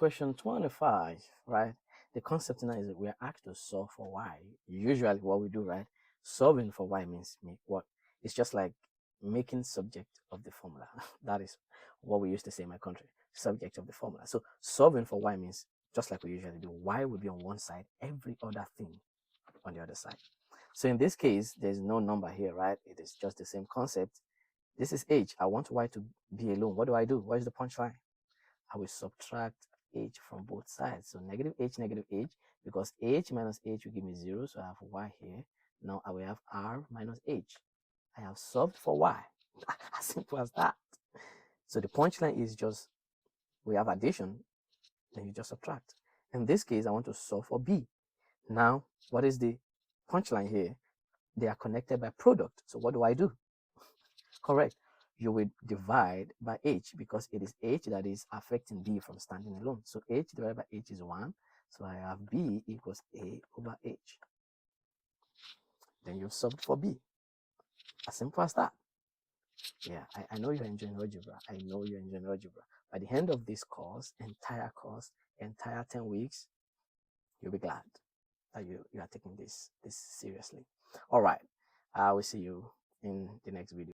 question 25, right? The concept now is that we are asked to solve for y. Usually what we do, right? Solving for y means what? It's just like making subject of the formula. That is what we used to say in my country, subject of the formula. So solving for y means just like we usually do. Y will be on one side, every other thing on the other side. So in this case, there's no number here, right? It is just the same concept. This is h. I want y to be alone. What do? What is the punchline? I will subtract h from both sides. So negative h, because h minus h will give me 0. So I have y here. Now I will have r minus h. I have solved for y. As simple as that. So the punchline is just, we have addition, then you just subtract. In this case, I want to solve for b. Now, what is the punchline here? They are connected by product. So what do? Correct. You will divide by h because it is h that is affecting b from standing alone. So h divided by h is 1. So I have b equals a over h. Then you've solved for b. As simple as that. Yeah, I know you're enjoying algebra. I know you're enjoying algebra. By the end of this course, entire 10 weeks, you'll be glad that you are taking this seriously. All right. I will see you in the next video.